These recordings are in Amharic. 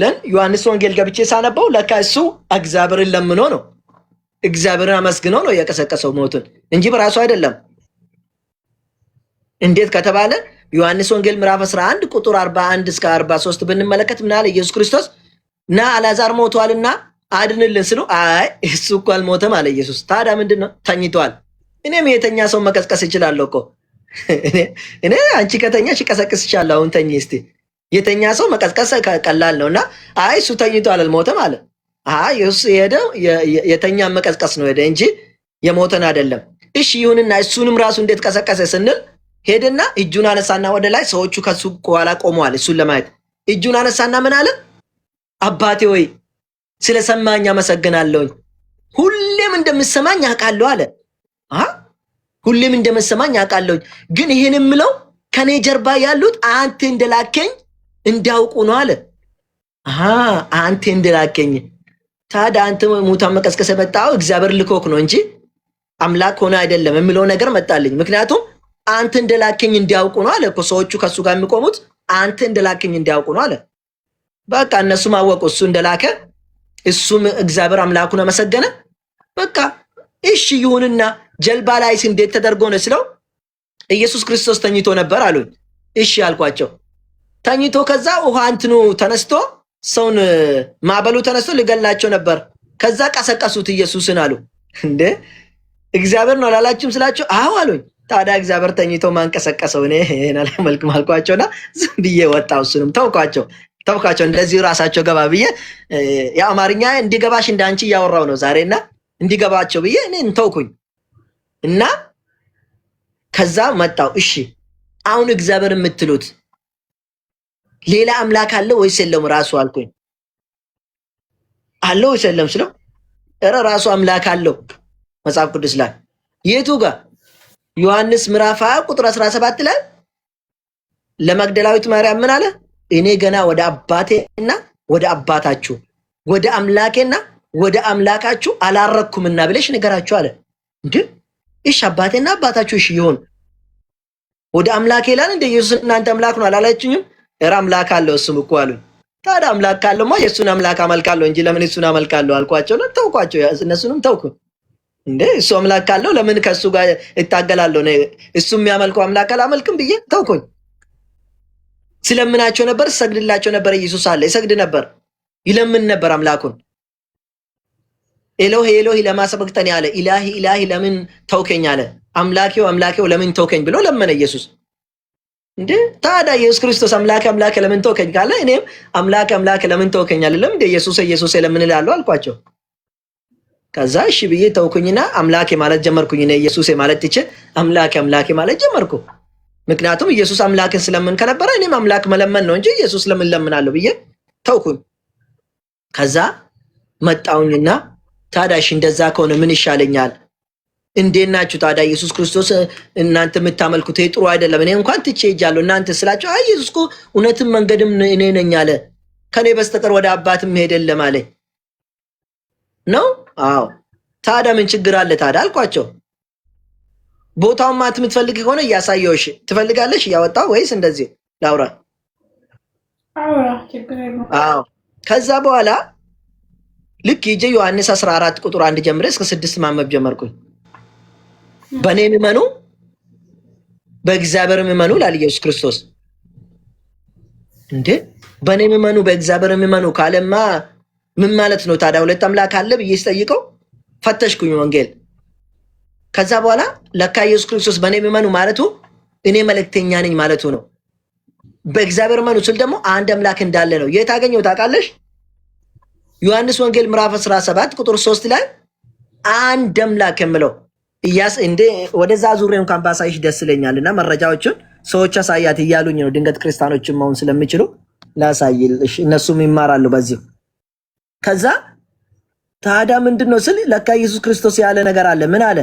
ለን ዮሐንስ ወንጌል ገብቼ ሳነበው ለካ እሱ እግዚአብሔርን ለምኖ ነው እግዚአብሔርን አመስግኖ ነው የቀሰቀሰው ሞቱን እንጂ በራሱ አይደለም። እንዴት ከተባለ ዮሐንስ ወንጌል ምዕራፍ 11 ቁጥር 41 እስከ 43 ብንመለከት ምን አለ? ኢየሱስ ክርስቶስ ና አልዓዛር ሞቷልና አድንልን ስለው አይ እሱ እኮ አልሞተም አለ ኢየሱስ። ታዲያ ምንድነው? ተኝቷል። እኔም የተኛ ሰው መቀስቀስ እችላለሁ እኮ እኔ አንቺ ከተኛሽ ቀሰቅስሻለሁ። አሁን ተኝ እስቲ። የተኛ ሰው መቀስቀስ ቀላል ነውና አይ እሱ ተኝቷል አልሞተም አለ። አይ እሱ የሄደው የተኛ መቀስቀስ ነው ሄደ እንጂ የሞተን አይደለም። እሺ ይሁንና እሱንም ራሱ እንዴት ቀሰቀሰ ስንል ሄደና እጁን አነሳና ወደ ላይ ሰዎቹ ከሱ ኋላ ቆመዋል እሱን ለማየት። እጁን አነሳና ምን አለ? አባቴ ወይ ስለሰማኝ አመሰግናለሁኝ። ሁሌም እንደምሰማኝ አውቃለሁ አለ። ሁሌም እንደምሰማኝ አውቃለሁኝ፣ ግን ይሄን የምለው ከኔ ጀርባ ያሉት አንተ እንደላከኝ እንዲያውቁ ነው አለ። አንተ እንደላከኝ። ታዲያ አንተ ሙታን መቀስቀስ የመጣው እግዚአብሔር ልኮክ ነው እንጂ አምላክ ሆነ አይደለም የሚለው ነገር መጣልኝ። ምክንያቱም አንተ እንደላከኝ እንዲያውቁ ነው አለ እኮ። ሰዎቹ ከሱ ጋር የሚቆሙት አንተ እንደላከኝ እንዲያውቁ ነው አለ። በቃ እነሱም አወቁ እሱ እንደላከ፣ እሱም እግዚአብሔር አምላኩን አመሰገነ። በቃ እሺ ይሁንና ጀልባ ላይስ እንዴት ተደርጎ ነው ስለው ኢየሱስ ክርስቶስ ተኝቶ ነበር አሉኝ። እሺ አልኳቸው። ተኝቶ ከዛ ውሃ እንትኑ ተነስቶ ሰውን ማዕበሉ ተነስቶ ሊገላቸው ነበር። ከዛ ቀሰቀሱት ኢየሱስን አሉ። እንዴ እግዚአብሔር ነው አላላችሁም ስላቸው አዎ አሉኝ። ታዲያ እግዚአብሔር ተኝቶ ማንቀሰቀሰው? እኔ ይሄን አላመልክም አልኳቸውና ዝም ብዬ ወጣው። እሱንም ተውኳቸው። እንደዚህ ራሳቸው ገባ ብዬ የአማርኛ እንዲገባሽ እንዳንቺ እያወራው ነው ዛሬና እንዲገባቸው ብዬ እኔን ተውኩኝ እና ከዛ መጣው። እሺ አሁን እግዚአብሔር የምትሉት ሌላ አምላክ አለ ወይስ የለም ራሱ አልኩኝ። አለ ወይስ የለም ስለው እረ ራሱ አምላክ አለው መጽሐፍ ቅዱስ ላይ። የቱ ጋር? ዮሐንስ ምዕራፍ 20 ቁጥር 17 ላይ ለመግደላዊት ማርያም ምን አለ? እኔ ገና ወደ አባቴና ወደ አባታችሁ ወደ አምላኬና ወደ አምላካችሁ አላረኩምና ብለሽ ንገራችሁ አለ። እንዴ እሺ አባቴና አባታችሁ እሺ ይሁን፣ ወደ አምላኬ ይላል እንደ ኢየሱስ እናንተ አምላክ ነው አላላችሁኝም? እረ አምላክ አለው እሱም እኮ አሉኝ። ታዲያ አምላክ ካለማ የእሱን አምላክ አመልካለሁ እንጂ ለምን እሱን አመልካለሁ አልኳቸው። ተውኳቸው፣ እነሱንም ተውኩ። እንዴ እሱ አምላክ ካለው ለምን ከሱ ጋር እታገላለሁ? እሱ የሚያመልከው አምላክ አላመልክም ብዬ ተውኩኝ። ስለምናቸው ነበር፣ ሰግድላቸው ነበር። ኢየሱስ አለ ይሰግድ ነበር፣ ይለምን ነበር አምላኩን። ኤሎሄ ኤሎሄ ለማ ሰበቅተኒ አለ። ኢላሂ ኢላሂ ለምን ተውከኝ አለ። አምላኬው አምላኬው ለምን ተውከኝ ብሎ ለመነ ኢየሱስ። እንዴ ታዲያ ኢየሱስ ክርስቶስ አምላኬ አምላኬ ለምን ተውከኝ ካለ እኔም አምላኬ አምላኬ ለምን ተውከኝ አልልም እንዴ? ኢየሱስ ኢየሱስ ለምን እላለሁ አልኳቸው። ከዛ እሺ ብዬ ተውኩኝና አምላኬ ማለት ጀመርኩኝ። እኔ ኢየሱስ ማለት ትቼ አምላኬ አምላኬ ማለት ጀመርኩ። ምክንያቱም ኢየሱስ አምላክን ስለምን ከነበረ እኔም አምላክ መለመን ነው እንጂ ኢየሱስ ለምን ለምናለሁ ብዬ ተውኩኝ። ከዛ መጣውኝና ታዲያ እሺ እንደዛ ከሆነ ምን ይሻለኛል? እንዴት ናችሁ ታዲያ? ኢየሱስ ክርስቶስ እናንተ የምታመልኩት ጥሩ አይደለም፣ እኔ እንኳን ትቼ ሄጃለሁ እናንተ ስላቸው፣ አይ ኢየሱስ እኮ እውነትም መንገድም እኔ ነኝ አለ፣ ከኔ በስተቀር ወደ አባትም ሄድ የለም አለ ነው። አዎ ታዲያ ምን ችግር አለ ታዲያ አልኳቸው። ቦታውን ማት የምትፈልግ ከሆነ እያሳየውሽ ትፈልጋለሽ እያወጣው ወይስ እንደዚህ ላውራ? አዎ ከዛ በኋላ ልክ ይጀ ዮሐንስ 14 ቁጥር 1 ጀምሬ እስከ 6 ማንበብ ጀመርኩኝ። በእኔ የሚመኑ በእግዚአብሔር የሚመኑ ላል ኢየሱስ ክርስቶስ። እንዴ በእኔ የሚመኑ በእግዚአብሔር የሚመኑ ካለማ ምን ማለት ነው ታዲያ? ሁለት አምላክ አለ ብዬ ስጠይቀው ፈተሽኩኝ ወንጌል። ከዛ በኋላ ለካ ኢየሱስ ክርስቶስ በእኔ የሚመኑ ማለቱ እኔ መልእክተኛ ነኝ ማለቱ ነው። በእግዚአብሔር መኑ ስል ደግሞ አንድ አምላክ እንዳለ ነው። የት አገኘው ታውቃለሽ? ዮሐንስ ወንጌል ምዕራፍ 17 ቁጥር 3 ላይ አንድ አምላክ የምለው ኢያስ እንደ ወደዛ ዙሪያ እንኳን ባሳይሽ ደስ ይለኛልና መረጃዎችን ሰዎች አሳያት እያሉኝ ነው። ድንገት ክርስቲያኖችን መሆን ስለሚችሉ ላሳይልሽ፣ እነሱም ይማራሉ በዚህ። ከዛ ታዲያ ምንድነው ስል ለካ ኢየሱስ ክርስቶስ ያለ ነገር አለ። ምን አለ?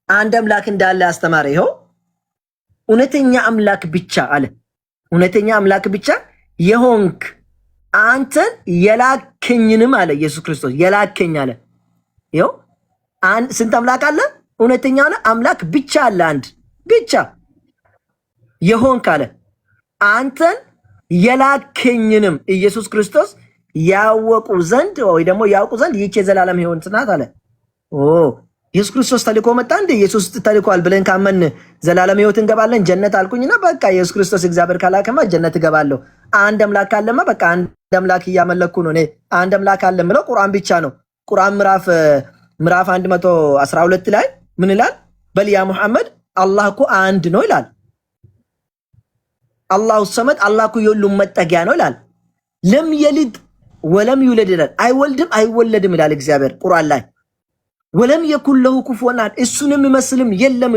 አንድ አምላክ እንዳለ አስተማረ። ይኸው እውነተኛ አምላክ ብቻ አለ። እውነተኛ አምላክ ብቻ የሆንክ አንተን የላከኝንም አለ ኢየሱስ ክርስቶስ የላከኝ አለ። ይኸው ስንት አምላክ አለ? እውነተኛ አምላክ ብቻ አለ፣ አንድ ብቻ የሆንክ አለ። አንተን የላከኝንም ኢየሱስ ክርስቶስ ያወቁ ዘንድ ወይ ደግሞ ያውቁ ዘንድ ይህች የዘላለም ሕይወት ናት አለ። ኢየሱስ ክርስቶስ ተልኮ መጣ እንዴ? ኢየሱስ ተልኳል ብለን ካመን ዘላለም ሕይወት እንገባለን ጀነት አልኩኝና በቃ ኢየሱስ ክርስቶስ እግዚአብሔር ካላከማ ጀነት እገባለሁ። አንድ አምላክ አለማ በቃ አንድ አምላክ እያመለኩ ነው። እኔ አንድ አምላክ አለ ምለው ቁርአን ብቻ ነው። ቁርአን ምዕራፍ 112 ላይ ምን ይላል? በል ያ ሙሐመድ አላህ እኮ አንድ ነው ይላል። አላሁ ሰመድ አላህ እኮ የሁሉም መጠጊያ ነው ይላል። ለም የሊድ ወለም ይውለድ ይላል። አይወልድም አይወለድም ይላል እግዚአብሔር ቁርአን ላይ። ወለም የኩን ለሁ ኩፉወን አሐድ እሱን የሚመስልም የለም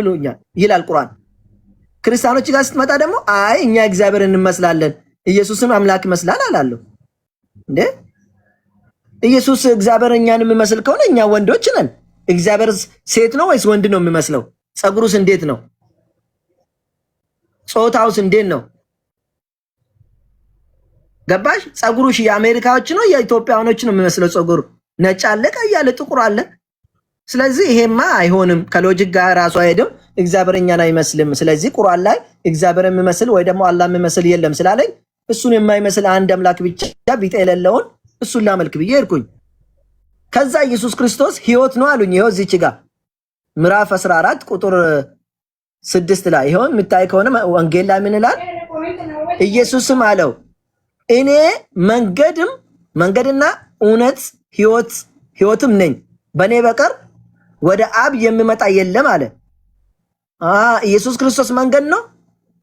ይላል ቁርአን። ክርስቲያኖች ጋር ስትመጣ ደግሞ አይ እኛ እግዚአብሔር እንመስላለን ኢየሱስም አምላክ ይመስላል አላለሁ እንዴ? ኢየሱስ እግዚአብሔር እኛን የሚመስል ከሆነ እኛ ወንዶች ነን። እግዚአብሔር ሴት ነው ወይስ ወንድ ነው የሚመስለው? ጸጉሩስ እንዴት ነው? ጾታውስ እንዴት ነው? ገባሽ? ጸጉሩሽ የአሜሪካዎች ነው የኢትዮጵያኖች ነው የሚመስለው? ጸጉሩ ነጭ አለ፣ ቀይ አለ፣ ጥቁር አለ። ስለዚህ ይሄማ አይሆንም፣ ከሎጂክ ጋር ራሱ አይሄድም። እግዚአብሔር እኛን አይመስልም። ስለዚህ ቁርአን ላይ እግዚአብሔር የሚመስል ወይ ደግሞ አላህ የሚመስል የለም ስላለኝ እሱን የማይመስል አንድ አምላክ ብቻ ቢጤ የሌለውን እሱን ላመልክ ብዬ ሄድኩኝ። ከዛ ኢየሱስ ክርስቶስ ሕይወት ነው አሉኝ። ይኸው እዚች ጋር ምዕራፍ 14 ቁጥር 6 ላይ ይኸው የምታይ ከሆነ ወንጌል ላይ ምን ይላል? ኢየሱስም አለው እኔ መንገድና እውነት ሕይወትም ነኝ፣ በእኔ በቀር ወደ አብ የሚመጣ የለም አለ። ኢየሱስ ክርስቶስ መንገድ ነው።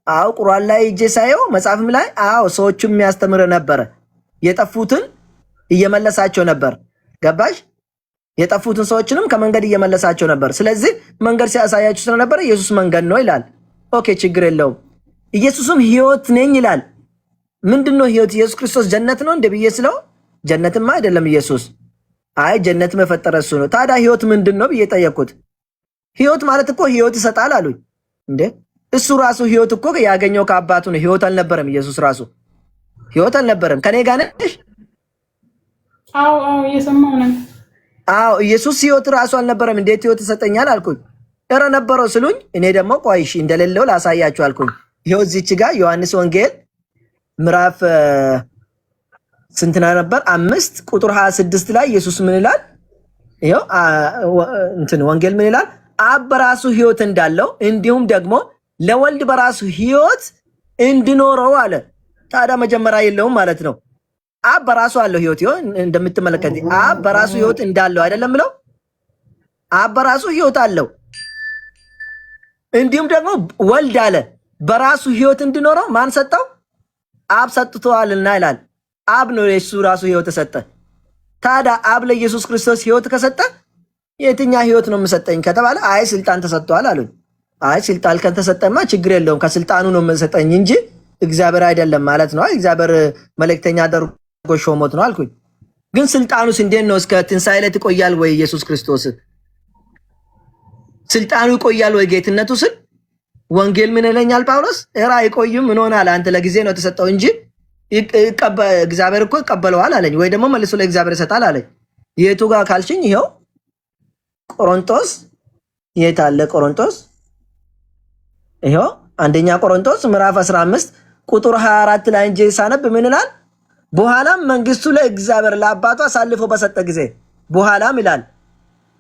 አዎ ቁርአን ላይ እጄ ሳየው መጽሐፍም ላይ አዎ ሰዎችም የሚያስተምር ነበረ። የጠፉትን እየመለሳቸው ነበር። ገባሽ? የጠፉትን ሰዎችንም ከመንገድ እየመለሳቸው ነበር። ስለዚህ መንገድ ሲያሳያችሁ ስለነበረ ኢየሱስ መንገድ ነው ይላል። ኦኬ ችግር የለውም። ኢየሱስም ሕይወት ነኝ ይላል። ምንድነው ሕይወት? ኢየሱስ ክርስቶስ ጀነት ነው እንደ ብዬ ስለው ጀነትማ አይደለም ኢየሱስ። አይ ጀነት መፈጠረ እሱ ነው። ታዲያ ሕይወት ምንድነው ብዬ ጠየቅኩት። ሕይወት ማለት እኮ ሕይወት ይሰጣል አሉኝ። እንዴ እሱ ራሱ ሕይወት እኮ ያገኘው ከአባቱ ነው። ሕይወት አልነበረም። ኢየሱስ ራሱ ሕይወት አልነበረም። ከኔ ጋር ነሽ? አዎ እየሰማሁ ነኝ። አዎ ኢየሱስ ሕይወት ራሱ አልነበረም። እንዴት ሕይወት ይሰጠኛል አልኩኝ። እረ ነበረው ስሉኝ እኔ ደግሞ ቆይሽ እንደሌለው ላሳያችሁ አልኩኝ። ይኸው እዚች ጋር ዮሐንስ ወንጌል ምዕራፍ ስንትና ነበር 5 ቁጥር 26 ላይ ኢየሱስ ምን ይላል? ይኸው ወንጌል ምን ይላል? አብ በራሱ ሕይወት እንዳለው እንዲሁም ደግሞ ለወልድ በራሱ ሕይወት እንዲኖረው አለ። ታዲያ መጀመሪያ የለውም ማለት ነው። አብ በራሱ አለው ሕይወት። ይኸው እንደምትመለከት አብ በራሱ ሕይወት እንዳለው አይደለም ብለው አብ በራሱ ሕይወት አለው። እንዲሁም ደግሞ ወልድ አለ በራሱ ሕይወት እንዲኖረው ማን ሰጠው? አብ ሰጥቷልና ይላል። አብ ነው የሱ ራሱ ሕይወት ሰጠ። ታዲያ አብ ለኢየሱስ ክርስቶስ ሕይወት ከሰጠ የትኛ ሕይወት ነው የምሰጠኝ ከተባለ አይ ስልጣን ተሰጥቷል አሉኝ። አይ ስልጣን ከተሰጠማ ችግር የለውም ከስልጣኑ ነው የምሰጠኝ እንጂ እግዚአብሔር አይደለም ማለት ነው። እግዚአብሔር መልእክተኛ አድርጎ ሾሞት ነው አልኩኝ። ግን ስልጣኑስ እንዴት ነው? እስከ ትንሣኤ ዕለት ይቆያል ወይ? ኢየሱስ ክርስቶስ ስልጣኑ ይቆያል ወይ? ጌትነቱ ስል ወንጌል ምን ይለኛል ጳውሎስ? እራ አይቆይም። ምን ሆናል? አንተ ለጊዜ ነው የተሰጠው እንጂ እግዚአብሔር እኮ ይቀበለዋል አለኝ። ወይ ደግሞ መልሶ ለእግዚአብሔር ይሰጣል አለኝ። የቱ ጋር ካልሽኝ ይኸው ቆሮንቶስ። የት አለ ቆሮንቶስ? ይኸው አንደኛ ቆሮንቶስ ምዕራፍ 15 ቁጥር 24 ላይ እንጂ ሳነብ ምን ይላል? በኋላም መንግስቱ ለእግዚአብሔር ለአባቱ አሳልፎ በሰጠ ጊዜ በኋላም ይላል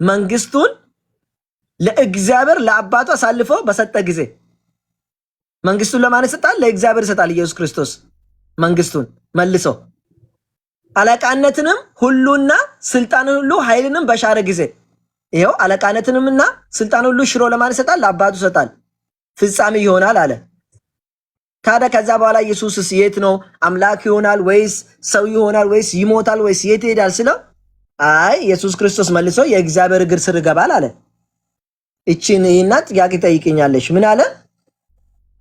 መንግስቱን ለእግዚአብሔር ለአባቱ አሳልፎ በሰጠ ጊዜ መንግስቱን ለማን ይሰጣል? ለእግዚአብሔር ይሰጣል። ኢየሱስ ክርስቶስ መንግስቱን መልሶ አለቃነትንም ሁሉና ስልጣንን ሁሉ ኃይልንም በሻረ ጊዜ ይሄው አለቃነትንምና ስልጣን ሁሉ ሽሮ ለማን ይሰጣል? ለአባቱ ይሰጣል። ፍጻሜ ይሆናል አለ። ታዲያ ከዛ በኋላ ኢየሱስስ የት ነው? አምላክ ይሆናል ወይስ ሰው ይሆናል ወይስ ይሞታል ወይስ የት ይሄዳል ስለው አይ ኢየሱስ ክርስቶስ መልሶ የእግዚአብሔር እግር ስር ይገባል አለ። እቺን ይህና ጥያቄ ጠይቀኛለሽ። ምን አለ?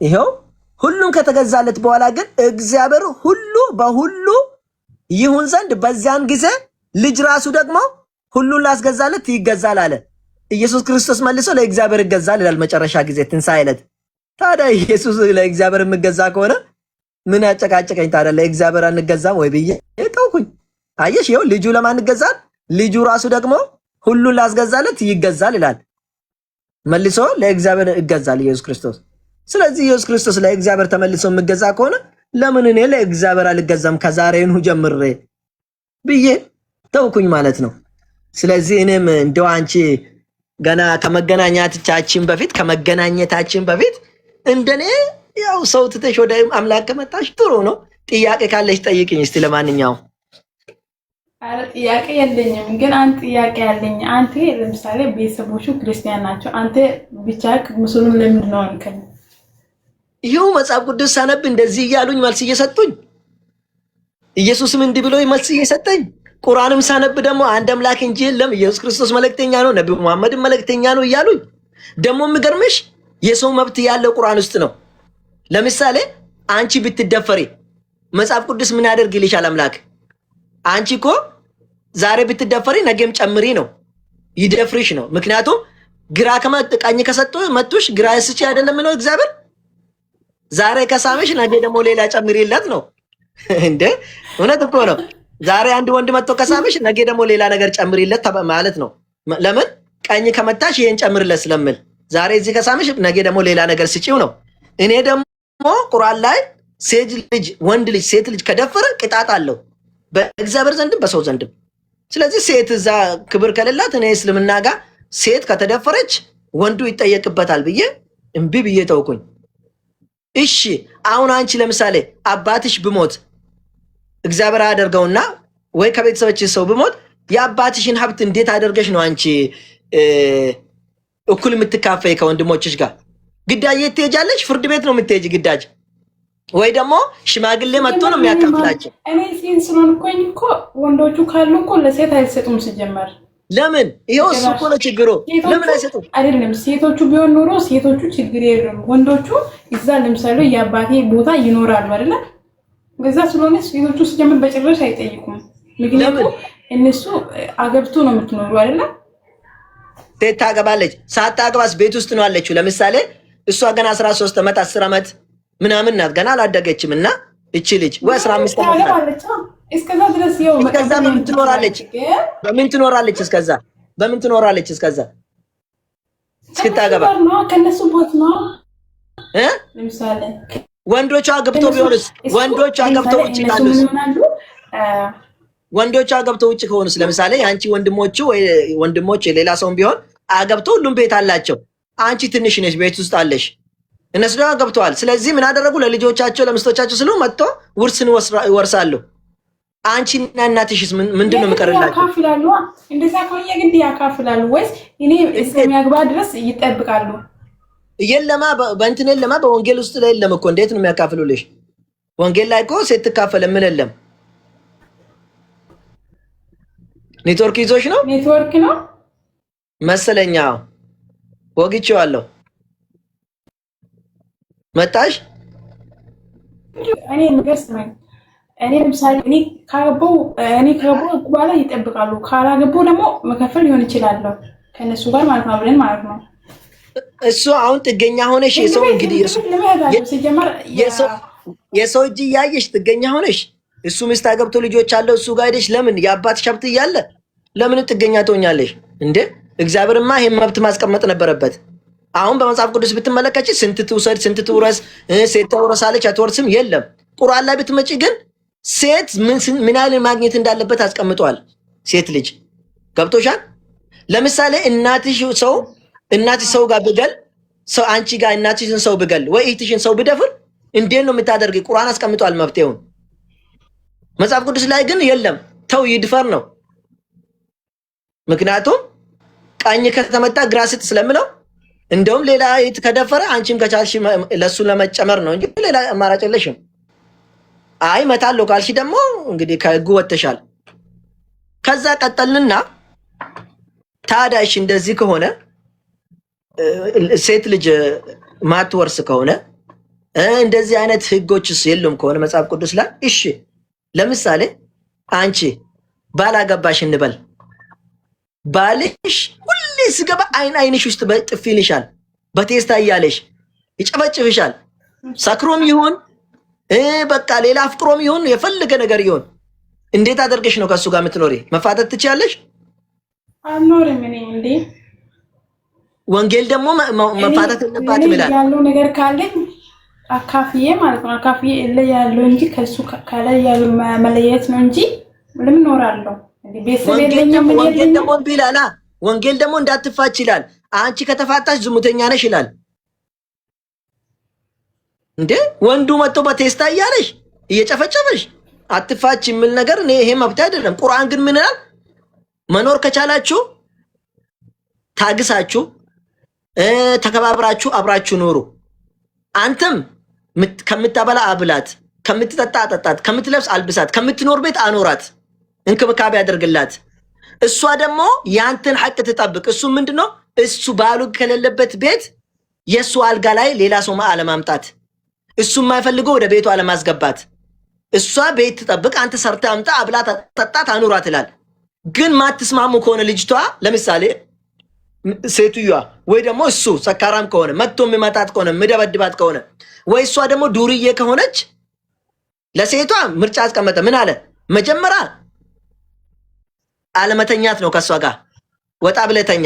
ይሄው ሁሉም ከተገዛለት በኋላ ግን እግዚአብሔር ሁሉ በሁሉ ይሁን ዘንድ በዚያን ጊዜ ልጅ ራሱ ደግሞ ሁሉን ላስገዛለት ይገዛል አለ። ኢየሱስ ክርስቶስ መልሶ ለእግዚአብሔር ይገዛል ይላል መጨረሻ ጊዜ ትንሣኤ ዕለት። ታዲያ ኢየሱስ ለእግዚአብሔር የሚገዛ ከሆነ ምን ያጨቃጨቀኝ ታዲያ? ለእግዚአብሔር አንገዛም ወይ ብዬ ተውኩኝ። አየሽ፣ ይኸው ልጁ ለማን ይገዛል? ልጁ ራሱ ደግሞ ሁሉን ላስገዛለት ይገዛል ይላል። መልሶ ለእግዚአብሔር ይገዛል ኢየሱስ ክርስቶስ። ስለዚህ ኢየሱስ ክርስቶስ ለእግዚአብሔር ተመልሶ የሚገዛ ከሆነ ለምን እኔ ለእግዚአብሔር አልገዛም? ከዛሬኑ ጀምሬ ብዬ ተውኩኝ ማለት ነው። ስለዚህ እኔም እንደው አንቺ ገና ከመገናኘታችን በፊት እንደኔ ያው ሰው ትተሽ ወደ አምላክ ከመጣሽ ጥሩ ነው። ጥያቄ ካለሽ ጠይቅኝ እስቲ። ለማንኛውም አረ ጥያቄ የለኝም፣ ግን አንተ ጥያቄ ያለኝ አንተ ለምሳሌ ቤተሰቦቹ ክርስቲያን ናቸው፣ አንተ ብቻ ሙስሊም ለምንድን ነው አንከኝ? ይኸው መጽሐፍ ቅዱስ ሳነብ እንደዚህ እያሉኝ መልስ እየሰጡኝ፣ ኢየሱስም እንዲህ ብሎ መልስ እየሰጠኝ፣ ቁርአንም ሳነብ ደግሞ አንድ አምላክ እንጂ የለም ኢየሱስ ክርስቶስ መልእክተኛ ነው፣ ነብዩ መሐመድም መልእክተኛ ነው እያሉኝ። ደግሞ የሚገርምሽ የሰው መብት ያለው ቁርአን ውስጥ ነው። ለምሳሌ አንቺ ብትደፈሪ መጽሐፍ ቅዱስ ምን ያደርግልሻል? አምላክ አንቺ እኮ ዛሬ ብትደፈሪ ነገም ጨምሪ ነው፣ ይደፍርሽ ነው። ምክንያቱም ግራ ቀኝ ከሰጡ መቱሽ ግራ ስጪ አይደለም ነው እግዚአብሔር። ዛሬ ከሳመሽ ነገ ደግሞ ሌላ ጨምሪለት ነው እንዴ? እውነት እኮ ነው። ዛሬ አንድ ወንድ መጥቶ ከሳመሽ ነገ ደግሞ ሌላ ነገር ጨምሪለት ማለት ነው። ለምን ቀኝ ከመታሽ ይሄን ጨምርለት ስለምል፣ ዛሬ እዚህ ከሳመሽ ነገ ደግሞ ሌላ ነገር ስጪው ነው። እኔ ደግሞ ቁርአን ላይ ሴት ልጅ ወንድ ልጅ ሴት ልጅ ከደፈረ ቅጣት አለው በእግዚአብሔር ዘንድም በሰው ዘንድም። ስለዚህ ሴት እዛ ክብር ከሌላት እኔ እስልምና ጋር ሴት ከተደፈረች ወንዱ ይጠየቅበታል ብዬ እምቢ ብዬ ተውኩኝ። እሺ አሁን አንቺ ለምሳሌ አባትሽ ብሞት እግዚአብሔር አያደርገውና ወይ ከቤተሰቦች ሰው ብሞት የአባትሽን ሀብት እንዴት አደርገሽ ነው አንቺ እኩል የምትካፈይ ከወንድሞችሽ ጋር? ግዳጅ የት ትሄጃለሽ? ፍርድ ቤት ነው የምትሄጂ ግዳጅ፣ ወይ ደግሞ ሽማግሌ መጥቶ ነው የሚያካፍላቸው። እኔ ሲን ስለሆንኩኝ እኮ ወንዶቹ ካሉ እኮ ለሴት አይሰጡም ሲጀመር። ለምን? ይሄው እሱ እኮ ነው ችግሩ። ለምን አይሰጡም? አይደለም ሴቶቹ ቢሆን ኖሮ ሴቶቹ ችግር የለም። ወንዶቹ እዛ ለምሳሌ የአባቴ ቦታ ይኖራሉ አይደለ? ገዛ ስለሆነ ሴቶቹ ሲጀምር በጭራሽ አይጠይቁም። ምክንያቱም እነሱ አገብቶ ነው የምትኖሩ አይደለ? ሴት ታገባለች። ሳታገባስ ቤት ውስጥ ነው አለችው። ለምሳሌ እሷ ገና 13 ዓመት 10 ዓመት ምናምን ናት፣ ገና አላደገችም። እና እቺ ልጅ ወይ 15 ዓመት ናት። እስከዛ ድረስ ይኸው እስከዛ በምን ትኖራለች? በምን ትኖራለች? እስከዛ በምን ትኖራለች? እስከዛ እስክታገባ ከነሱ ቦት ነው ለምሳሌ ወንዶቿ አገብተው ቢሆንስ? ወንዶቿ አገብተው ውጭ ካሉስ? ወንዶቿ አገብተው ውጭ ከሆኑስ? ለምሳሌ አንቺ ወንድሞቹ ወይ ወንድሞች ሌላ ሰውም ቢሆን አገብተው ሁሉም ቤት አላቸው። አንቺ ትንሽ ነሽ፣ ቤት ውስጥ አለሽ። እነሱ ደግሞ ገብተዋል። ስለዚህ ምን አደረጉ? ለልጆቻቸው ለሚስቶቻቸው ስሉ መጥቶ ውርስን ይወርሳሉ። አንቺና እናትሽስ ምንድን ነው የሚቀርላችሁ? ያካፍላሉ። እንደዛ ከሆነ የግድ ያካፍላሉ ወይስ እኔ እስከሚያግባ ድረስ ይጠብቃሉ? የለማ በእንትን የለማ በወንጌል ውስጥ ላይ የለም እኮ። እንዴት ነው የሚያካፍሉልሽ? ወንጌል ላይ እኮ ሴት ትካፈል ምን የለም። ኔትወርክ ይዞሽ ነው? ኔትወርክ ነው መሰለኛ። ወግቼዋለሁ። መጣሽ? እኔ ንገስ ነኝ። እኔ ለምሳሌ እኔ ካገባው በኋላ ይጠብቃሉ። ካላገባው ደግሞ መከፈል ሊሆን ይችላል ከነሱ ጋር ማለት ነው፣ አብረን ማለት ነው። እሱ አሁን ጥገኛ ሆነሽ የሰው እንግዲህ የሰው እጅ እያየሽ ጥገኛ ሆነሽ እሱ ሚስት አገብቶ ልጆች አለው እሱ ጋር ሄደሽ ለምን የአባትሽ ሀብት እያለ ለምን ጥገኛ ትሆኛለሽ እንዴ? እግዚአብሔርማ ይሄን መብት ማስቀመጥ ነበረበት። አሁን በመጽሐፍ ቅዱስ ብትመለከች ስንት ትውሰድ ስንት ትውረስ፣ ሴት ተወረሳለች አትወርስም የለም። ቁርአን ላይ ብትመጪ ግን ሴት ምን ያህል ማግኘት እንዳለበት አስቀምጧል። ሴት ልጅ ገብቶሻል? ለምሳሌ እናትሽ ሰው ጋር ብገል ሰው አንቺ ጋር እናትሽን ሰው ብገል ወይ እህትሽን ሰው ብደፍር እንዴት ነው የምታደርጊ? ቁርአን አስቀምጧል መፍትሄውን። መጽሐፍ ቅዱስ ላይ ግን የለም፣ ተው ይድፈር ነው። ምክንያቱም ቀኝ ከተመታ ግራ ስጥ ስለምለው እንደውም ሌላ እህት ከደፈረ አንቺም ከቻልሽ ለሱ ለመጨመር ነው እንጂ ሌላ አማራጭ የለሽም። አይ መታለው ካልሽ ደግሞ እንግዲህ ከህጉ ወጥተሻል። ከዛ ቀጠልንና ታዳሽ እንደዚህ ከሆነ ሴት ልጅ ማትወርስ ከሆነ እንደዚህ አይነት ህጎችስ የሉም ከሆነ መጽሐፍ ቅዱስ ላይ እሺ፣ ለምሳሌ አንቺ ባላገባሽ እንበል፣ ባልሽ ሁሌ ስገባ አይንሽ ውስጥ በጥፊ ይልሻል፣ በቴስታ እያለሽ ይጨፈጭፍሻል። ሰክሮም ይሁን በቃ ሌላ አፍቅሮም ይሁን የፈለገ ነገር ይሁን፣ እንዴት አድርገሽ ነው ከሱ ጋር የምትኖሪ? መፋተት ትችያለሽ? አልኖርም እኔ እንዴ። ወንጌል ደግሞ መፋተት የለባትም ይላል። ያለው ነገር ካለኝ አካፍዬ ማለት ነው፣ አካፍዬ ያለው እንጂ ከሱ ከላይ ያለው መለየት ነው እንጂ ለምን እኖራለሁ? ቤተሰብ የለኝም። ወንጌል ደግሞ እምቢ ይላል። ወንጌል ደግሞ እንዳትፋች ይላል። አንቺ ከተፋታሽ ዝሙተኛ ነሽ ይላል። እንዴ ወንዱ መጥቶ በቴስታ እያለሽ እየጨፈጨፈሽ አትፋች የሚል ነገር እኔ ይሄ መብት አይደለም። ቁርአን ግን ምን ይላል? መኖር ከቻላችሁ ታግሳችሁ ተከባብራችሁ አብራችሁ ኑሩ። አንተም ከምታበላ አብላት፣ ከምትጠጣ አጠጣት፣ ከምትለብስ አልብሳት፣ ከምትኖር ቤት አኖራት፣ እንክብካቤ ያደርግላት። እሷ ደግሞ ያንተን ሐቅ ትጠብቅ። እሱ ምንድነው? እሱ ባሉ ከሌለበት ቤት የሱ አልጋ ላይ ሌላ ሰው አለማምጣት፣ እሱ የማይፈልገው ወደ ቤቱ አለማስገባት። እሷ ቤት ትጠብቅ፣ አንተ ሰርተ አምጣ፣ አብላት፣ ጠጣት፣ አኑራት ይላል። ግን ማትስማሙ ከሆነ ልጅቷ ለምሳሌ ሴትዮዋ ወይ ደግሞ እሱ ሰካራም ከሆነ መጥቶ የሚመጣት ከሆነ ምደበድባት ከሆነ ወይ እሷ ደግሞ ዱርዬ ከሆነች ለሴቷ ምርጫ አስቀመጠ። ምን አለ? መጀመሪያ አለመተኛት ነው ከሷ ጋር ወጣ ብለተኛ።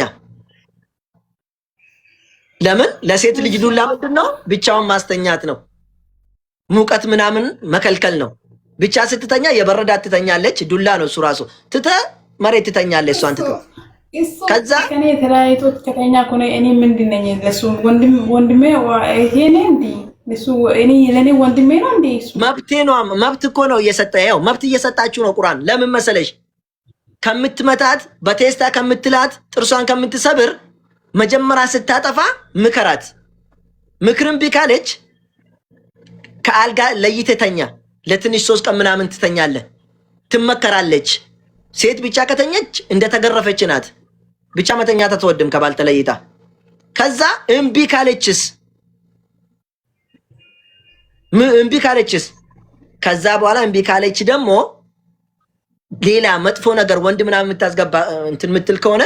ለምን? ለሴት ልጅ ዱላ ምንድነው? ብቻውን ማስተኛት ነው። ሙቀት ምናምን መከልከል ነው። ብቻ ስትተኛ የበረዳት ትተኛለች። ዱላ ነው እሱ ራሱ። ትተ መሬት ትተኛለች እሷን ትተ ከዛ ከኔ ተራይቶት ከተኛ ኮነ እኔ ምንድነኝ? ለሱ ወንድሜ ይሄ ነው እንዴ? ለሱ እኔ ለኔ ወንድሜ ነው እንዴ? መብቴ ነው። መብት እኮ ነው እየሰጠ ያው መብት እየሰጣችሁ ነው ቁርአን። ለምን መሰለሽ? ከምትመታት በቴስታ ከምትላት ጥርሷን ከምትሰብር መጀመሪያ ስታጠፋ ምከራት። ምክርን ቢካለች ከአልጋ ለይተተኛ ለትንሽ 3 ቀን ምናምን ትተኛለህ። ትመከራለች። ሴት ብቻ ከተኘች እንደተገረፈች ናት። ብቻ መተኛት አትወድም ከባል ተለይታ። ከዛ እምቢ ካለችስ ከዛ በኋላ እምቢ ካለች ደግሞ ሌላ መጥፎ ነገር ወንድ ምናምን የምታስገባ እንትን ምትል ከሆነ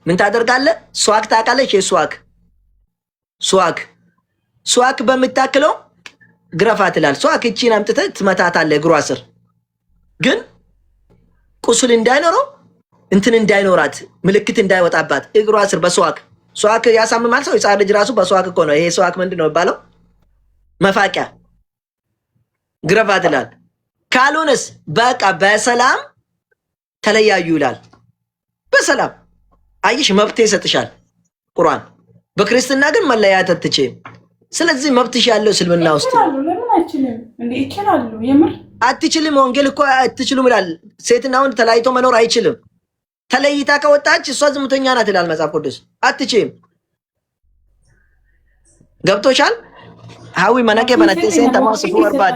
ምን ታደርጋለህ? ሷክ ታውቃለች? ሷክ በምታክለው ግረፋት ይላል። ሷክ እቺን አምጥተህ ትመታታለህ እግሯ ስር። ግን ቁስል እንዳይኖረው እንትን እንዳይኖራት ምልክት እንዳይወጣባት እግሯ ስር ሷክ ያሳምማል ሰው። የጻር ልጅ ራሱ በሷክ እኮ ነው። ይሄ ሷክ ምንድነው የሚባለው? መፋቂያ ግረፋት ይላል። ካልሆነስ በቃ በሰላም ተለያዩ ይላል። በሰላም አይሽ መብት ይሰጥሻል ቁርአን። በክርስትና ግን መለያየት አትችይም። ስለዚህ መብትሽ ያለው እስልምና ውስጥ ለምን አይችልም እንዴ? ይችላሉ። የምር አትችልም። ወንጌል እኮ አትችሉም ይላል። ሴትና ወንድ ተለያይቶ መኖር አይችልም። ተለይታ ከወጣች እሷ ዝሙተኛ ናት ይላል መጽሐፍ ቅዱስ። አትችይም። ገብቶሻል? ሀዊ መነቄ በነቄ ሴንተ ማስፉ ወርባድ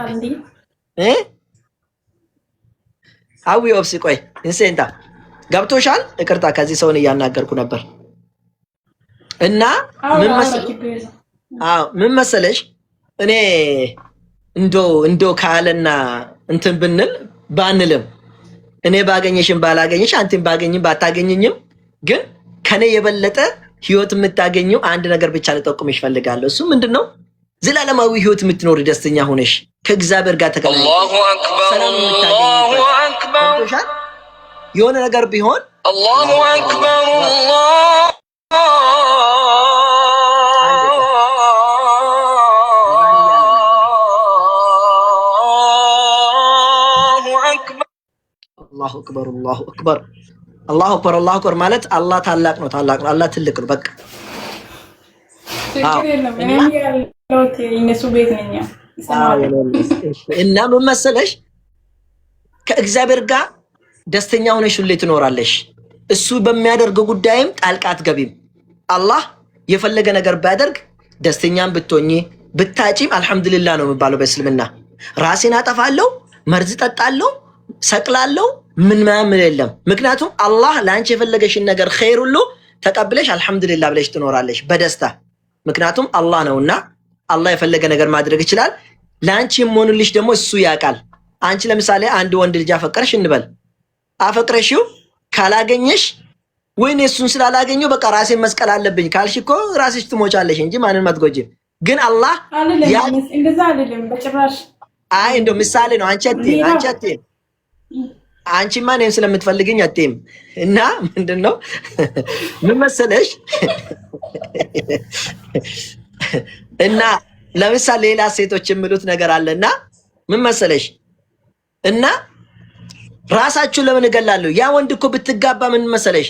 ሀዊ ኦብሲ ቆይ እንሴንታ ገብቶሻል? ይቅርታ ከዚህ ሰውን እያናገርኩ ነበር። እና ምን መሰለሽ እኔ እንዶ ካለና እንትን ብንል ባንልም እኔ ባገኘሽም ባላገኘሽ አንተም ባገኝም ባታገኘኝም ግን ከኔ የበለጠ ህይወት የምታገኘው አንድ ነገር ብቻ ልጠቁምሽ ፈልጋለሁ። እሱ ምንድነው? ዘላለማዊ ህይወት የምትኖር ደስተኛ ሆነሽ ከእግዚአብሔር ጋር ተገናኝተሽ አላሁ አክበር አላሁ አክበር የሆነ ነገር ቢሆን አላሁ አክበር አላሁ አክበር አላሁ አክበር ማለት አላህ ታላቅ ነው፣ አላህ ትልቅ ነው። በቃ እና ምን መሰለሽ ከእግዚአብሔር ጋር ደስተኛ ሆነሽ ሁሌ ትኖራለሽ። እሱ በሚያደርገው ጉዳይም ጣልቃ አትገቢም። አላህ የፈለገ ነገር ቢያደርግ ደስተኛም ብትሆኚ ብታጪም አልሐምዱሊላህ ነው የሚባለው በእስልምና። ራሴን አጠፋለሁ፣ መርዝ ጠጣለሁ፣ ሰቅላለሁ ምን ማምን የለም። ምክንያቱም አላህ ለአንቺ የፈለገሽን ነገር ኸይር ሁሉ ተቀብለሽ አልሐምዱሊላህ ብለሽ ትኖራለሽ በደስታ። ምክንያቱም አላህ ነውና አላህ የፈለገ ነገር ማድረግ ይችላል። ለአንቺ የምሆንልሽ ደግሞ እሱ ያውቃል። አንቺ ለምሳሌ አንድ ወንድ ልጅ አፈቀርሽ እንበል። አፈቅረሽው ካላገኘሽ ወይኔ እሱን ስላላገኘው በቃ ራሴን መስቀል አለብኝ ካልሽ እኮ ራስሽ ትሞቻለሽ እንጂ ማንንም አትጎጂም። ግን አላህ እንደዛ አይደለም በጭራሽ። አይ እንደው ምሳሌ ነው። አንቺ አትይም አንቺማ እኔን ስለምትፈልግኝ አትይም። እና ምንድነው ምን መሰለሽ እና ለምሳሌ ሌላ ሴቶች የሚሉት ነገር አለና ምን መሰለሽ እና ራሳችሁ ለምን እገላለሁ? ያ ወንድ እኮ ብትጋባ ምን መሰለሽ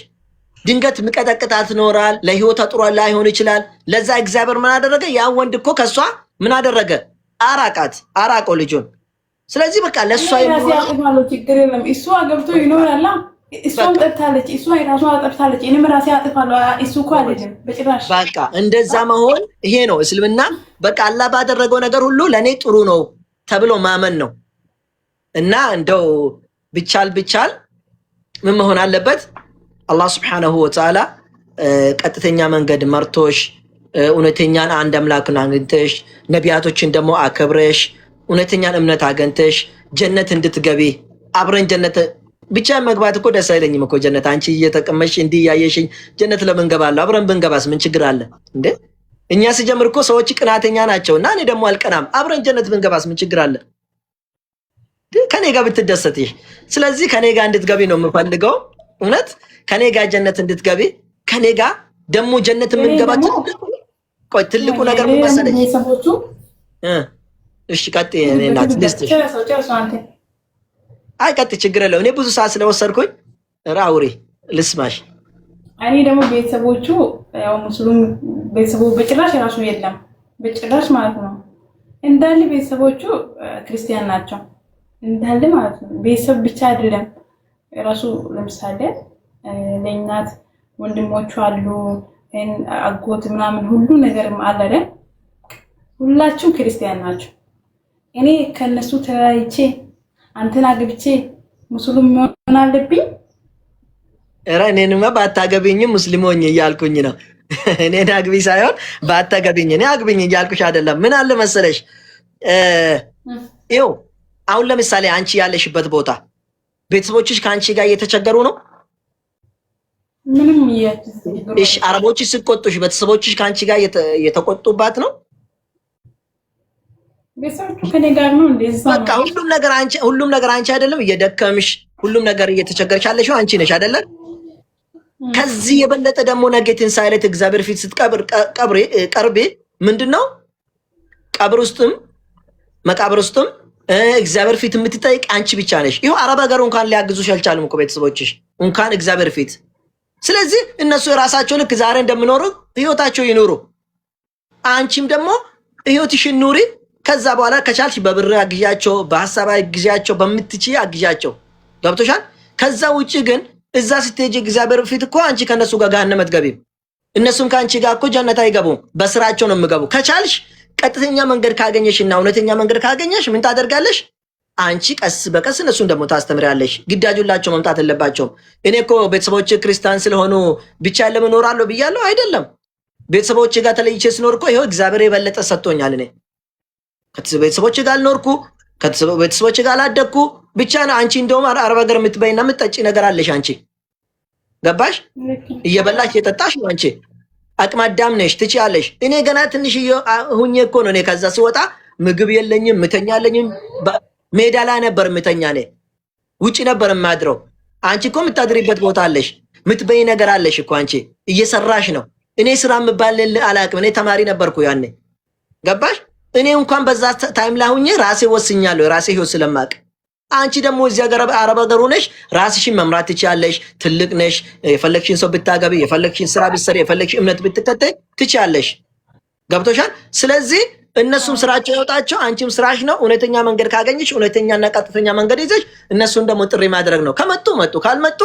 ድንገት ምቀጠቅጣት ኖራል፣ ለህይወቷ ጥሩ ላይሆን ይችላል። ለዛ እግዚአብሔር ምን አደረገ? ያ ወንድ እኮ ከሷ ምን አደረገ? አራቀው ልጁን። ስለዚህ በቃ ለሷ ይኖራል፣ ችግር የለም። እሱ አገብቶ ይኖራል። እሷም ጠብታለች፣ እሷ የራሷ ጠብታለች። እኔም ራሴ አጥፋለሁ። እሱ እኮ አይደለም በጭራሽ። በቃ እንደዛ መሆን ይሄ ነው እስልምና። በቃ አላህ ባደረገው ነገር ሁሉ ለኔ ጥሩ ነው ተብሎ ማመን ነው። እና እንደው ብቻል ምን መሆን አለበት? አላህ ስብሐነሁ ወተዓላ ቀጥተኛ መንገድ መርቶሽ እውነተኛን አንድ አምላክን አግኝተሽ ነቢያቶችን ደግሞ አከብረሽ እውነተኛን እምነት አገኝተሽ ጀነት እንድትገቢ አብረን ጀነት ብቻ መግባት እኮ ደስ አይለኝም እኮ ጀነት። አንቺ እየተቀመሽ እንዲህ እያየሽኝ ጀነት ለምን ገባለሁ? አብረን ብንገባስ ምን ችግር አለ እንዴ? እኛ ሲጀምር እኮ ሰዎች ቅናተኛ ናቸው እና እኔ ደግሞ አልቀናም። አብረን ጀነት ብንገባስ ምን ችግር አለ? ከኔ ጋር ብትደሰትሽ። ስለዚህ ከኔ ጋር እንድትገቢ ነው የምፈልገው። እውነት ከኔ ጋር ጀነት እንድትገቢ ከኔ ጋር ደግሞ ጀነት የምንገባቸው ቆይ ትልቁ ነገር ምን መሰለኝ? እሺ ቀጥይ። እኔ እናት ልስጥሽ። አይ ቀጥይ፣ ችግር የለውም። እኔ ብዙ ሰዓት ስለወሰድኩኝ ራውሪ ልስማሽ። እኔ ደግሞ ቤተሰቦቹ ያው ሙስሊም ቤተሰቡ በጭራሽ ራሱ የለም በጭራሽ ማለት ነው። እንዳለ ቤተሰቦቹ ክርስቲያን ናቸው እንዳለ ማለት ነው። ቤተሰብ ብቻ አይደለም ራሱ ለምሳሌ ለእናት ወንድሞቹ አሉ፣ አጎት ምናምን ሁሉ ነገርም አለ አይደል? ሁላችሁም ክርስቲያን ናቸው። እኔ ከነሱ ተለያይቼ አንተን አግብቼ ሙስሊም መሆን አለብኝ? ኧረ እኔንማ ባታገቢኝም ሙስሊም ሆኜ እያልኩኝ ነው። እኔን አግቢ ሳይሆን ባታገቢኝ፣ እኔ አግቢኝ እያልኩሽ አይደለም። ምን አለ መሰለሽ ይኸው አሁን ለምሳሌ አንቺ ያለሽበት ቦታ ቤተሰቦችሽ ከአንቺ ጋር እየተቸገሩ ነው? ምንም እሺ፣ አረቦችሽ ሲቆጡሽ ቤተሰቦችሽ ከአንቺ ጋር እየተቆጡባት ነው? ቤተሰቦቹ ከኔ ጋር ነው እንደዛ። በቃ ሁሉም ነገር አንቺ አይደለም እየደከምሽ ሁሉም ነገር እየተቸገርሽ ያለሽው አንቺ ነሽ አይደለም? ከዚህ የበለጠ ደግሞ ነገ ትንሣኤ ዕለት እግዚአብሔር ፊት ስትቀርቢ ምንድነው ቀብር ውስጥም መቃብር ውስጥም እግዚአብሔር ፊት የምትጠይቅ አንቺ ብቻ ነሽ። ይኸው አረብ ሀገር እንኳን ሊያግዙሽ አልቻሉም እኮ ቤተሰቦችሽ እንኳን እግዚአብሔር ፊት። ስለዚህ እነሱ የራሳቸው ልክ ዛሬ እንደምኖሩ ህይወታቸው ይኑሩ፣ አንቺም ደግሞ ህይወትሽን ኑሪ። ከዛ በኋላ ከቻልሽ በብር አግዣቸው፣ በሐሳብ አግዣቸው፣ በምትችይ አግዣቸው። ገብቶሻል? ከዛ ውጪ ግን እዛ ስትሄጂ እግዚአብሔር ፊት እኮ አንቺ ከነሱ ጋር ገሃነም አትገቢም፣ እነሱም ከአንቺ ጋር እኮ ጀነት አይገቡም። በስራቸው ነው የሚገቡ። ከቻልሽ ቀጥተኛ መንገድ ካገኘሽና እውነተኛ መንገድ ካገኘሽ ምን ታደርጋለሽ? አንቺ ቀስ በቀስ እነሱን ደግሞ ታስተምሪያለሽ። ግዳጁላቸው መምጣት የለባቸውም። እኔ እኮ ቤተሰቦች ክርስቲያን ስለሆኑ ብቻ ለመኖራለሁ ብያለሁ አይደለም። ቤተሰቦች ጋር ተለይቼ ስኖር እኮ ይኸው እግዚአብሔር የበለጠ ሰጥቶኛል። እኔ ቤተሰቦች ጋር አልኖርኩ፣ ቤተሰቦች ጋር አላደግኩ ብቻ ነው። አንቺ እንደውም አረብ ሀገር የምትበይና የምትጠጪ ነገር አለሽ አንቺ። ገባሽ? እየበላሽ እየጠጣሽ ነው አንቺ። አቅመ አዳም ነሽ፣ ትችያለሽ። እኔ ገና ትንሽ ሁኜ እኮ ነው እኔ ከዛ ስወጣ ምግብ የለኝም፣ ምተኛለኝም ሜዳ ላይ ነበር ምተኛ፣ እኔ ውጪ ነበር የማድረው። አንቺ እኮ የምታድሪበት ቦታ አለሽ፣ ምትበይ ነገር አለሽ እኮ አንቺ እየሰራሽ ነው። እኔ ስራ የምባል አላውቅም። እኔ ተማሪ ነበርኩ ያኔ። ገባሽ? እኔ እንኳን በዛ ታይም ላይ ሁኜ ራሴ ወስኛለሁ፣ ራሴ ህይወት ስለማቅ። አንቺ ደግሞ እዚህ ሀገር አረብ ሀገር ሆነሽ ራስሽን መምራት ትችያለሽ። ትልቅ ነሽ። የፈለግሽን ሰው ብታገቢ፣ የፈለግሽን ስራ ብትሰሪ፣ የፈለግሽ እምነት ብትከተይ ትችያለሽ። ገብቶሻል? ስለዚህ እነሱም ስራቸው ያወጣቸው፣ አንቺም ስራሽ ነው። እውነተኛ መንገድ ካገኘሽ እውነተኛና ቀጥተኛ መንገድ ይዘሽ እነሱን ደግሞ ጥሪ ማድረግ ነው። ከመጡ መጡ፣ ካልመጡ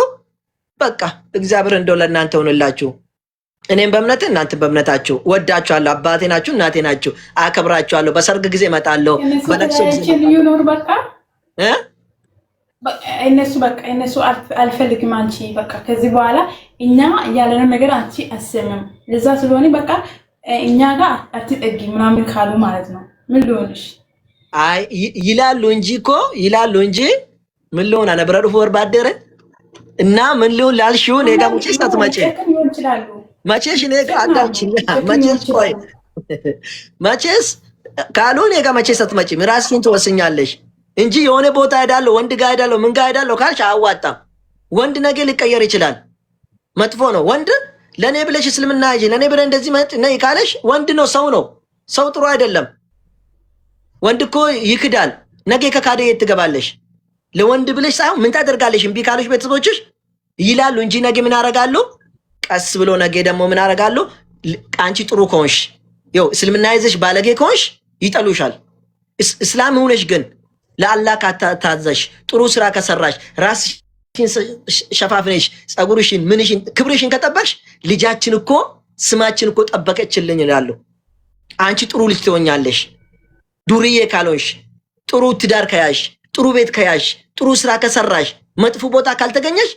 በቃ እግዚአብሔር እንደው ለእናንተ ሆንላችሁ። እኔም በእምነት እናንተ በእምነታችሁ ወዳችኋለሁ። አባቴ ናችሁ፣ እናቴ ናችሁ፣ አከብራችኋለሁ። በሰርግ ጊዜ እመጣለሁ፣ በለቅሶ ጊዜ እነሱ በቃ እነሱ አልፈልግም። አንቺ በቃ ከዚህ በኋላ እኛ ያለንን ነገር አንቺ አሰምም። ለዛ ስለሆነ በቃ እኛ ጋር አትጠጊ ምናምን ካሉ ማለት ነው። ምን ልሆንሽ? አይ ይላሉ እንጂ እኮ ይላሉ እንጂ ምን ልሆን አነበረዱ ወር ባደረ እና ምን ልሆን ላልሽው እኔ ጋር ሙጭ ሳትመጪ መቼሽ እኔ ጋር አዳምጪኝ። መቼስ ቆይ መቼስ ካሉ እኔ ጋር መቼስ ሳትመጪ ራስሽን ትወስኛለሽ እንጂ የሆነ ቦታ ሄዳለሁ፣ ወንድ ጋር ሄዳለሁ፣ ምን ጋር ሄዳለሁ ካልሽ አያዋጣም። ወንድ ነገ ሊቀየር ይችላል። መጥፎ ነው ወንድ። ለኔ ብለሽ እስልምና ይጂ ለኔ ብለሽ እንደዚህ ነይ ካለሽ ወንድ ነው፣ ሰው ነው። ሰው ጥሩ አይደለም። ወንድ እኮ ይክዳል። ነገ ከካደ የት ትገባለሽ? ለወንድ ብለሽ ሳይሆን ምን ታደርጋለሽ? እምቢ ካሉሽ ቤተሰቦችሽ ይላሉ እንጂ ነገ ምን አረጋሉ? ቀስ ብሎ ነገ ደግሞ ምን አረጋሉ? አንቺ ጥሩ ከሆንሽ ይኸው እስልምና ይዘሽ ባለጌ ከሆንሽ ይጠሉሻል። እስላም ሆነሽ ግን ለአላህ ካታዘሽ ጥሩ ስራ ከሰራሽ ራስሽን ሸፋፍነሽ ጸጉርሽን ምንሽን ክብርሽን ከጠበቅሽ ልጃችን እኮ ስማችን እኮ ጠበቀችልኝ ይላሉ። አንቺ ጥሩ ልጅ ትሆኛለሽ። ዱርዬ ካልሆንሽ፣ ጥሩ ትዳር ከያሽ፣ ጥሩ ቤት ከያሽ፣ ጥሩ ስራ ከሰራሽ፣ መጥፎ ቦታ ካልተገኘሽ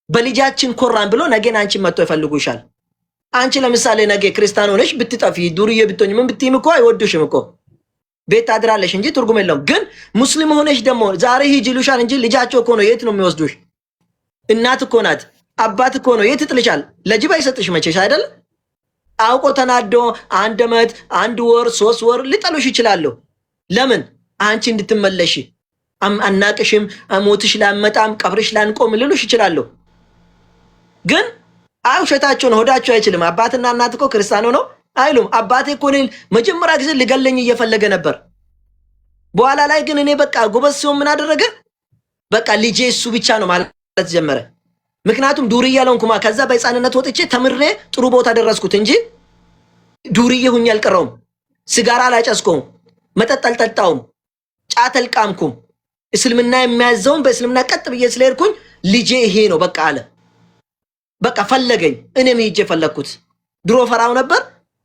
በልጃችን ኮራን ብሎ ነገን አንቺ መጥቶ ይፈልጉሻል። አንቺ ለምሳሌ ነገ ክርስቲያን ሆነሽ ብትጠፊ ዱርዬ ብትሆኝ ምን ብትይም እኮ አይወዱሽም እኮ ቤት ታድራለሽ እንጂ ትርጉም የለውም። ግን ሙስሊም ሆነሽ ደግሞ ዛሬ ሂጅ ይሉሻል እንጂ ልጃቸው እኮ ነው። የት ነው የሚወስዱሽ? እናት እኮ ናት፣ አባት እኮ ነው። የት ይጥልሻል? ለጅብ አይሰጥሽ መቼሽ አይደል? አውቆ ተናዶ 1 ዓመት 1 ወር 3 ወር ሊጠሉሽ ይችላሉ። ለምን? አንቺ እንድትመለሽ አናቅሽም፣ ሞትሽ ላመጣም ቀብርሽ ላንቆም ልሉሽ ይችላሉ። ግን ውሸታቸውን ሆዳቸው አይችልም። አባትና እናት እኮ ክርስቲያኖ ነው አይሉም። አባቴ እኮ እኔን መጀመሪያ ጊዜ ሊገለኝ እየፈለገ ነበር። በኋላ ላይ ግን እኔ በቃ ጎበዝ ሲሆን ምን አደረገ? በቃ ልጄ እሱ ብቻ ነው ማለት ጀመረ። ምክንያቱም ዱርዬ ያለንኩማ ከዛ በሕፃንነት ወጥቼ ተምሬ ጥሩ ቦታ ደረስኩት እንጂ ዱርዬ ሁኜ አልቀረውም። ስጋራ አላጨስኩም፣ መጠጥ አልጠጣውም፣ ጫት አልቃምኩም። እስልምና የሚያዘውን በእስልምና ቀጥ ብዬ ስለሄድኩኝ ልጄ ይሄ ነው በቃ አለ። በቃ ፈለገኝ፣ እኔም ሄጄ ፈለግኩት። ድሮ ፈራው ነበር፣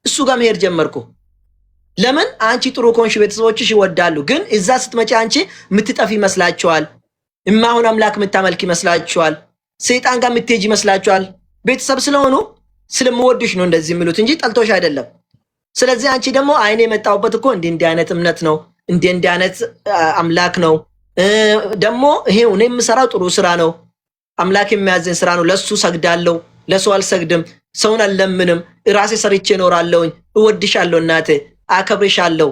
እሱ ጋር መሄድ ጀመርኩ። ለምን? አንቺ ጥሩ ኮንሽ ቤተሰቦችሽ ይወዳሉ። ግን እዛ ስትመጪ አንቺ የምትጠፊ ይመስላችኋል። እማሁን አምላክ የምታመልክ ይመስላችኋል። ሰይጣን ጋር የምትሄጂ ይመስላችኋል። ቤተሰብ ስለሆኑ ስለምወዱሽ ነው እንደዚህ የሚሉት እንጂ ጠልቶሽ አይደለም። ስለዚህ አንቺ ደግሞ አይኔ የመጣሁበት እኮ እንዲህ አይነት እምነት ነው፣ እንዲህ አይነት አምላክ ነው። ደግሞ ይሄ እኔ የምሰራው ጥሩ ስራ ነው፣ አምላክ የሚያዘኝ ስራ ነው። ለሱ ሰግዳለሁ፣ ለሰው አልሰግድም፣ ሰውን አልለምንም፣ ራሴ ሰርቼ እኖራለሁኝ። እወድሻለሁ እናቴ፣ አከብርሻለሁ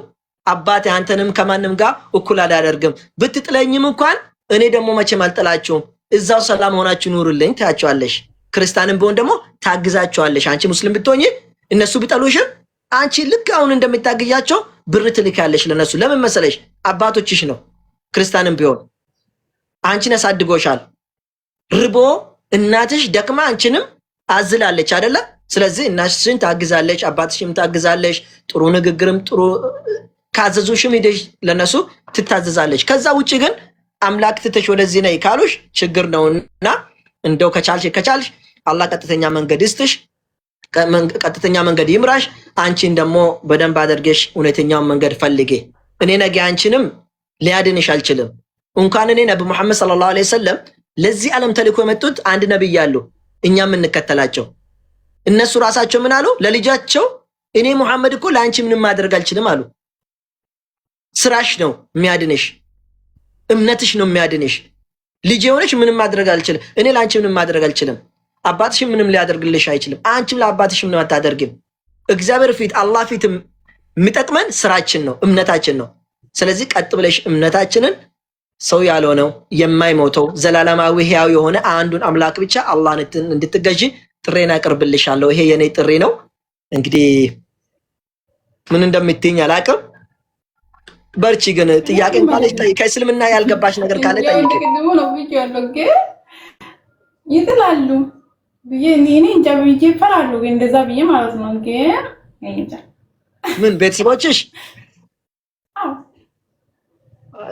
አባቴ፣ አንተንም ከማንም ጋር እኩል አላደርግም። ብትጥለኝም እንኳን እኔ ደግሞ መቼም አልጥላችሁም። እዛው ሰላም ሆናችሁ ኑሩልኝ ታያቸዋለሽ። ክርስቲያንም ቢሆን ደግሞ ታግዛቸዋለሽ። አንቺ ሙስሊም ብትሆኚ እነሱ ቢጠሉሽም አንቺ ልክ አሁን እንደምታግዣቸው ብር ትልካለሽ ለነሱ። ለምን መሰለሽ? አባቶችሽ ነው። ክርስቲያንም ቢሆን አንቺን አሳድጎሻል። ርቦ እናትሽ ደክማ አንቺንም አዝላለች አይደለ? ስለዚህ እናትሽን ታግዛለች፣ አባትሽም ታግዛለች። ጥሩ ንግግርም ጥሩ ካዘዙሽም ሄደሽ ለነሱ ትታዘዛለች። ከዛ ውጪ ግን አምላክ ትተሽ ወደዚህ ነይ ካሉሽ ችግር ነውና እንደው ከቻልሽ አላህ ቀጥተኛ መንገድ ይስጥሽ፣ ቀጥተኛ መንገድ ይምራሽ። አንቺን ደግሞ በደንብ አድርገሽ እውነተኛውን መንገድ ፈልጌ። እኔ ነገ አንቺንም ሊያድንሽ አልችልም። እንኳን እኔ ነብዩ መሐመድ ሰለላሁ ዐለይሂ ወሰለም ለዚህ ዓለም ተልኮ የመጡት አንድ ነብይ አሉ፣ እኛም እንከተላቸው። እነሱ ራሳቸው ምን አሉ ለልጃቸው? እኔ መሐመድ እኮ ለአንቺ ምንም ማድረግ አልችልም አሉ። ስራሽ ነው የሚያድንሽ፣ እምነትሽ ነው የሚያድንሽ። ልጅ የሆነሽ ምንም ማድረግ አልችልም፣ እኔ ለአንቺ ምንም ማድረግ አልችልም። አባትሽ ምንም ሊያደርግልሽ አይችልም፣ አንቺም ለአባትሽ ምንም አታደርጊም። እግዚአብሔር ፊት አላህ ፊት የሚጠቅመን ስራችን ነው፣ እምነታችን ነው። ስለዚህ ቀጥ ብለሽ እምነታችንን ሰው ያልሆነው የማይሞተው ዘላለማዊ ሕያው የሆነ አንዱን አምላክ ብቻ አላህን እንድትገዢ ጥሬን አቀርብልሻለሁ። ይሄ የኔ ጥሪ ነው። እንግዲህ ምን እንደምትይኝ አላውቅም። በርቺ። ግን ጥያቄ ካለሽ ጠይቂ። ከእስልምና ያልገባሽ ነገር ካለ ጠይቂ። ይጥላሉ ብዬ እኔ እንጃ ብዬ እፈራለሁ። ግን እንደዛ ብዬ ማለት ነው። ግን እንጃ ምን ቤተሰቦችሽ?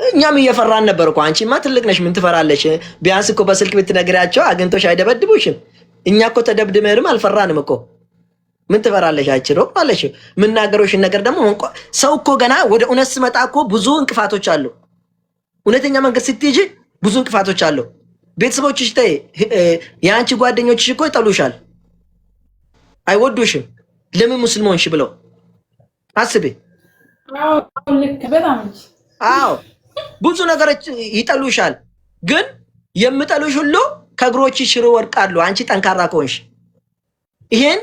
እኛም እየፈራን ነበር እኮ። አንቺማ ትልቅ ነሽ፣ ምን ትፈራለሽ? ቢያንስ እኮ በስልክ ብትነግሪያቸው አግኝቶሽ አይደበድቡሽም። እኛ እኮ ተደብድመንም አልፈራንም እኮ። ምን ትፈራለሽ? አይችሮ አለሽ። የምናገረውሽን ነገር ደግሞ ሰው እኮ ገና ወደ እውነት ስመጣ እኮ ብዙ እንቅፋቶች አሉ። እውነተኛ መንገድ ስትይጂ ብዙ እንቅፋቶች አሉ። ቤተሰቦችሽ ተይ፣ የአንቺ ጓደኞችሽ እኮ ይጠሉሻል፣ አይወዱሽም። ለምን ሙስሊም ሆንሽ ብለው አስቤ። አዎ ብዙ ነገሮች ይጠሉሻል። ግን የምጠሉሽ ሁሉ ከእግሮችሽ ስር ወድቃሉ፣ አንቺ ጠንካራ ከሆንሽ። ይሄን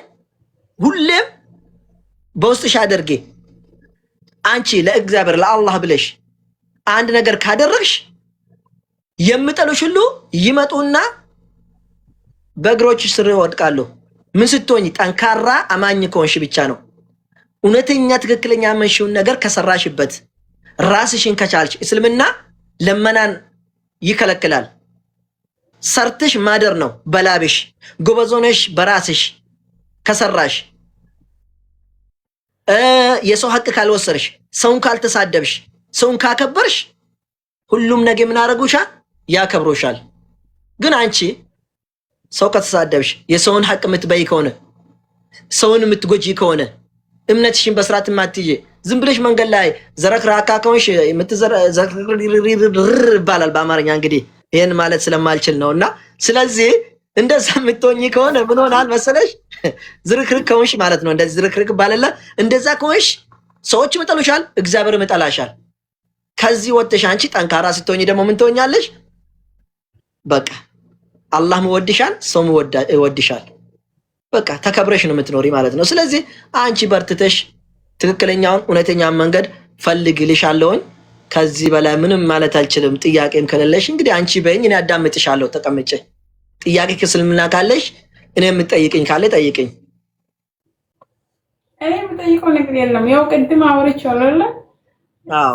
ሁሌም በውስጥሽ አድርጌ። አንቺ ለእግዚአብሔር ለአላህ ብለሽ አንድ ነገር ካደረግሽ የምጠሉሽ ሁሉ ይመጡና በእግሮችሽ ስር ወድቃሉ። ምን ስትሆኝ? ጠንካራ አማኝ ከሆንሽ ብቻ ነው። እውነተኛ ትክክለኛ ያመንሽውን ነገር ከሰራሽበት ራስሽን ከቻልሽ። እስልምና ለመናን ይከለክላል። ሰርተሽ ማደር ነው በላብሽ። ጎበዞነሽ በራስሽ ከሰራሽ የሰው ሀቅ ካልወሰርሽ፣ ሰውን ካልተሳደብሽ፣ ሰውን ካከበርሽ ሁሉም ነገ ምን አረጉሻል? ያከብሮሻል። ግን አንቺ ሰው ከተሳደብሽ፣ የሰውን ሀቅ የምትበይ ከሆነ፣ ሰውን የምትጎጂ ከሆነ፣ እምነትሽን በስርዓት የማትይዤ ዝም ብለሽ መንገድ ላይ ዘረክራካ ከሆንሽ ይባላል በአማርኛ። እንግዲህ ይህን ማለት ስለማልችል ነው። እና ስለዚህ እንደዛ የምትሆኝ ከሆነ ምን ሆናል መሰለሽ? ዝርክርክ ከሆንሽ ማለት ነው። እንደዚህ ዝርክርክ ባለላ እንደዛ ከሆንሽ ሰዎችም ይጠሉሻል፣ እግዚአብሔርም ይጠላሻል። ከዚህ ወጥተሽ አንቺ ጠንካራ ስትሆኝ ደግሞ ምን ትሆኛለሽ? በቃ አላህም ይወድሻል፣ ሰውም ይወድሻል። በቃ ተከብረሽ ነው የምትኖሪ ማለት ነው። ስለዚህ አንቺ በርትተሽ ትክክለኛውን እውነተኛውን መንገድ ፈልግልሻለሁኝ። ከዚህ በላይ ምንም ማለት አልችልም። ጥያቄም ከሌለሽ እንግዲህ አንቺ በይኝ፣ እኔ አዳምጥሻለሁ ተቀምጬ። ጥያቄ ከስልምና ካለሽ እኔ የምጠይቅኝ ካለ ጠይቅኝ። እኔ የምጠይቀው ነገር የለም። ያው ቅድም አውርቼዋለሁ አይደል?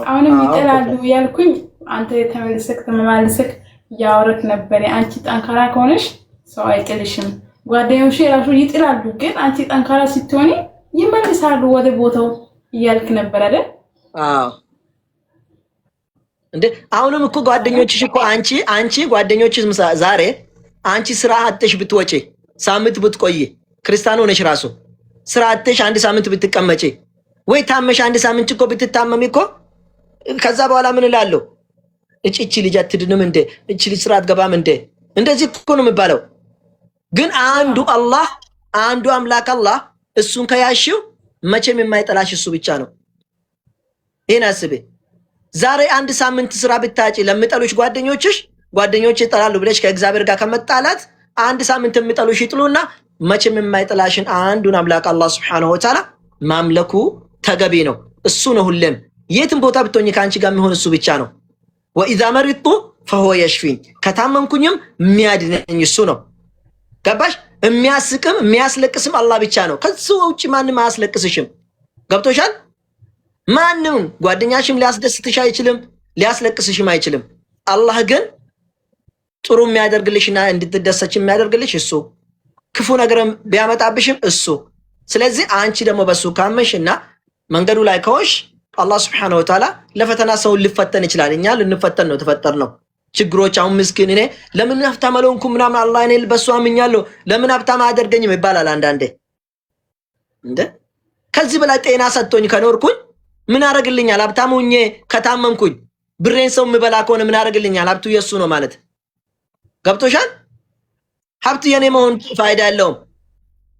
አሁንም ይጥላሉ ያልኩኝ አንተ ተመልሰክ ያወረክ ነበር። አንቺ ጠንካራ ከሆነሽ ሰው አይጥልሽም። ጓደኞቼ ራሱ ይጥላሉ፣ ግን አንቺ ጠንካራ ስትሆኒ ይመልሳሉ ወደ ቦታው እያልክ ነበር አይደል? አዎ። እንዴ አሁንም እኮ ጓደኞችሽ እኮ አንቺ ጓደኞችሽ ዛሬ አንቺ ስራ አጥተሽ ብትወጪ፣ ሳምንት ብትቆይ፣ ክርስቲያን ሆነሽ ራሱ ስራ አጥተሽ አንድ ሳምንት ብትቀመጪ፣ ወይ ታመሽ አንድ ሳምንት እኮ ብትታመሚ እኮ ከዛ በኋላ ምን እላለሁ? እቺ ልጅ አትድንም እንዴ? እቺ ልጅ ስራ አትገባም እንዴ? እንደዚህ እኮ ነው የሚባለው። ግን አንዱ አምላክ አላህ እሱን ከያሽው መቼም የማይጠላሽ እሱ ብቻ ነው። ይሄን አስቤ ዛሬ አንድ ሳምንት ስራ ብታጪ ለምጠሉሽ ጓደኞችሽ ይጠላሉ ብለሽ ከእግዚአብሔር ጋር ከመጣላት አንድ ሳምንት የሚጠሉሽ ይጥሉና መቼም የማይጠላሽን አንዱን አምላክ አላህ Subhanahu Wa Ta'ala ማምለኩ ተገቢ ነው። እሱ ነው ሁሌም የትም ቦታ ብትሆኚ ከአንቺ ጋር የሚሆን እሱ ብቻ ነው። ወኢዛ መሪጡ فهو يشفين ከታመምኩኝም የሚያድነኝ እሱ ነው። ገባሽ? የሚያስቅም የሚያስለቅስም አላህ ብቻ ነው። ከሱ ውጪ ማንም አያስለቅስሽም። ገብቶሻል? ማንም ጓደኛሽም ሊያስደስትሽ አይችልም፣ ሊያስለቅስሽም አይችልም። አላህ ግን ጥሩ የሚያደርግልሽና እንድትደሰች የሚያደርግልሽ እሱ፣ ክፉ ነገርም ቢያመጣብሽም እሱ። ስለዚህ አንቺ ደግሞ በሱ ካመንሽና መንገዱ ላይ ከሆንሽ አላህ Subhanahu Wa Ta'ala ለፈተና ሰውን ሊፈተን ይችላል። እኛ ልንፈተን ነው ተፈጠርነው። ችግሮች አሁን ምስኪን እኔ ለምን ሀብታም አልሆንኩም ምናምን አላህ እኔ በሱ አምኛለሁ ለምን ሀብታም አያደርገኝም ይባላል አንዳንዴ። እንደ ከዚህ በላይ ጤና ሰጥቶኝ ከኖርኩኝ ምን አደርግልኛል? ሀብታም ሆኜ ከታመምኩኝ ብሬን ሰው የምበላ ከሆነ ምን አደርግልኛል? ሀብቱ የሱ ነው ማለት ገብቶሻል? ሀብቱ የኔ መሆን ፋይዳ የለውም።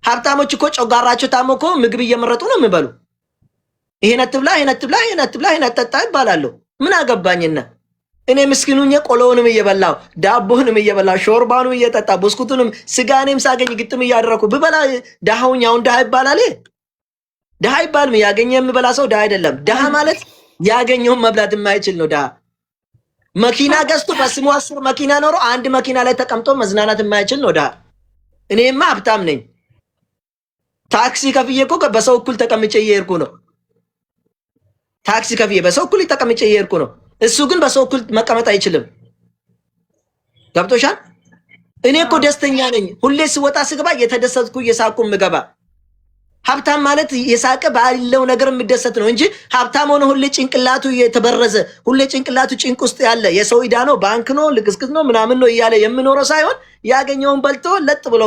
ሀብታሞች እኮ ጮጋራቸው ታሞ እኮ ምግብ እየመረጡ ነው የሚበሉ። ይሄን አትብላ፣ ይሄን አትብላ፣ ይሄን አትብላ፣ ይሄን አትጠጣ ይባላሉ። ምን አገባኝና እኔ ምስኪኑኝ ቆሎውንም እየበላው ዳቦንም እየበላው ሾርባኑንም እየጠጣ ብስኩቱንም ስጋኔም ሳገኝ ግጥም እያደረኩ ብበላ ደሃውኝ አሁን ደሃ ይባላል? ደሃ ይባልም። ያገኘ የምበላ ሰው ደሃ አይደለም። ደሃ ማለት ያገኘውን መብላት የማይችል ነው ደሃ። መኪና ገዝቶ በስሙ 10 መኪና ኖሮ አንድ መኪና ላይ ተቀምጦ መዝናናት የማይችል ነው ደሃ። እኔማ ሀብታም ነኝ። ታክሲ ከፍዬ እኮ በሰው እኩል ተቀምጬ እየሄድኩ ነው። ታክሲ ከፍዬ በሰው እኩል ተቀምጬ እየሄድኩ ነው። እሱ ግን በሰው እኩል መቀመጥ አይችልም። ገብቶሻል? እኔ እኮ ደስተኛ ነኝ። ሁሌ ስወጣ ስገባ እየተደሰትኩ እየሳቁ ምገባ። ሀብታም ማለት የሳቀ ባለው ነገር የሚደሰት ነው እንጂ ሀብታም ሆኖ ሁሌ ጭንቅላቱ የተበረዘ ሁሌ ጭንቅላቱ ጭንቅ ውስጥ ያለ የሰው ዕዳ ነው፣ ባንክ ነው፣ ልክስክስ ነው፣ ምናምን ነው እያለ የሚኖረው ሳይሆን ያገኘውን በልቶ ለጥ ብሎ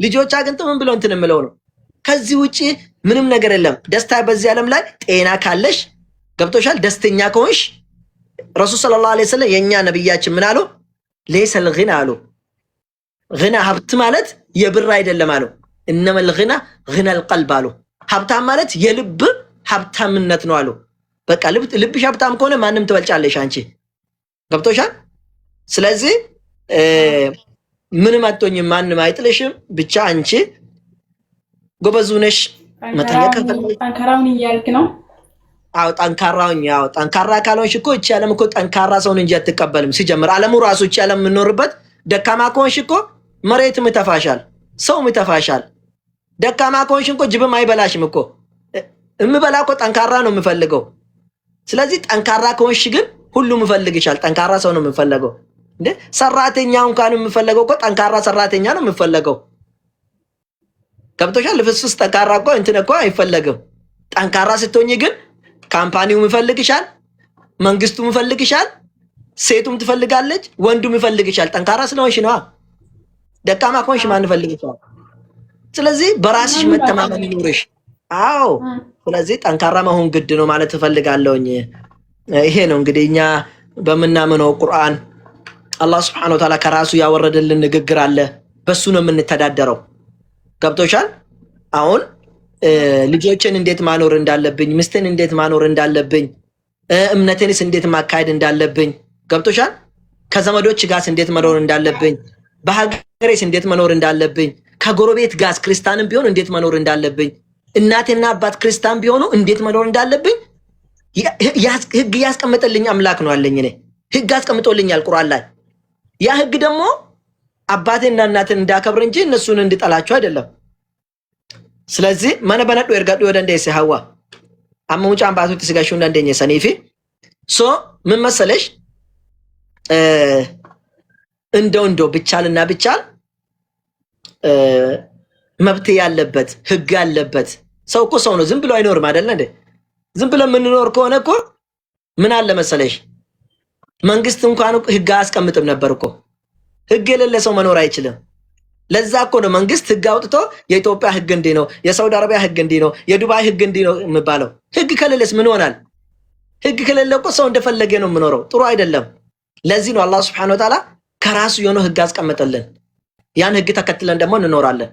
ልጆች አግኝቶ ምን ብሎ እንትን የምለው ነው። ከዚህ ውጪ ምንም ነገር የለም። ደስታ በዚህ ዓለም ላይ ጤና ካለሽ ገብቶሻል? ደስተኛ ከሆንሽ ረሱል ሰለላሁ ዐለይሂ ወሰለም የኛ ነብያችን ምን አሉ? ለይሰል ግና አሉ። ግና ሀብት ማለት የብር አይደለም አሉ። እነመል ግና ግናል ቀልብ አሉ። ሀብታም ማለት የልብ ሀብታምነት ነው አሉ። በቃ ልብሽ ሀብታም ከሆነ ማንም ትበልጫለሽ አንቺ። ገብቶሻል? ስለዚህ ምንም አትሆኝም፣ ማንም አይጥልሽም። ብቻ አንቺ ጎበዙ ነሽ። መጠየቅ ጠንካራውን እያልክ ነው። አው ጠንካራውኝ ያው ጠንካራ ካልሆንሽ እኮ እቺ ዓለም እኮ ጠንካራ ሰውን እንጂ አትቀበልም። ሲጀምር ዓለሙ ራሱ እቺ ዓለም የምንኖርበት ደካማ ከሆንሽ እኮ መሬትም ይተፋሻል፣ ሰውም ይተፋሻል። ደካማ ከሆንሽ እኮ ጅብም አይበላሽም እኮ። እምበላ እኮ ጠንካራ ነው የምፈልገው። ስለዚህ ጠንካራ ከሆንሽ ግን ሁሉም ይፈልግሻል። ጠንካራ ሰው ነው የምፈልገው። እንዴ ሰራተኛ እንኳን የምፈለገው እኮ ጠንካራ ሰራተኛ ነው የምፈለገው። ገብቶሻል? ልፍስፍስ ጠንካራ እኮ እንትን እኮ አይፈለግም። ጠንካራ ስትሆኝ ግን ካምፓኒውም ይፈልግሻል፣ መንግስቱም ይፈልግሻል፣ ሴቱም ትፈልጋለች፣ ወንዱም ይፈልግሻል። ጠንካራ ስለሆንሽ ነዋ። ደካማ ከሆንሽ ማን ይፈልግሻል? ስለዚህ በራስሽ መተማመን ይኖርሽ። አዎ፣ ስለዚህ ጠንካራ መሆን ግድ ነው ማለት እፈልጋለሁኝ። ይሄ ነው እንግዲህ እኛ በምናምነው ቁርአን አላህ Subhanahu Wa Ta'ala ከራሱ ያወረደልን ንግግር አለ። በሱ ነው የምንተዳደረው። ገብቶሻል? አሁን ልጆችን እንዴት ማኖር እንዳለብኝ፣ ሚስትን እንዴት ማኖር እንዳለብኝ፣ እምነቴንስ እንዴት ማካሄድ እንዳለብኝ ገብቶሻል? ከዘመዶች ጋርስ እንዴት መኖር እንዳለብኝ፣ በሀገሬስ እንዴት መኖር እንዳለብኝ፣ ከጎረቤት ጋርስ ክርስቲያንም ቢሆን እንዴት መኖር እንዳለብኝ፣ እናቴና አባት ክርስቲያን ቢሆኑ እንዴት መኖር እንዳለብኝ ህግ ያስቀምጠልኝ አምላክ ነው ያለኝ። እኔ ህግ አስቀምጦልኛል ቁርአን ላይ። ያ ህግ ደግሞ አባቴና እናቴን እንዳከብር እንጂ እነሱን እንድጠላቸው አይደለም። ስለዚህ ማነ በነዱ እርጋዱ ወደ እንደሰ ሐዋ አሙጫ አባቱ ተስጋሹ እንደኛ ሰኒፊ ሶ ምን መሰለሽ እንደው ብቻልና ብቻል መብት ያለበት ህግ ያለበት ሰው እኮ ሰው ነው። ዝም ብሎ አይኖርም አይደል እንዴ? ዝም ብሎ የምንኖር ከሆነ እኮ ምን አለ መሰለሽ መንግስት እንኳን ህግ አያስቀምጥም ነበር እኮ። ህግ የሌለ ሰው መኖር አይችልም። ለዛ እኮ ነው መንግስት ህግ አውጥቶ የኢትዮጵያ ህግ እንዲህ ነው፣ የሳውዲ አረቢያ ህግ እንዲህ ነው፣ የዱባይ ህግ እንዲህ ነው የሚባለው። ህግ ከሌለስ ምን ይሆናል? ህግ ከሌለ እኮ ሰው እንደፈለገ ነው የምኖረው። ጥሩ አይደለም። ለዚህ ነው አላህ Subhanahu Wa Ta'ala ከራሱ የሆነ ህግ አስቀምጠልን። ያን ህግ ተከትለን ደግሞ እንኖራለን።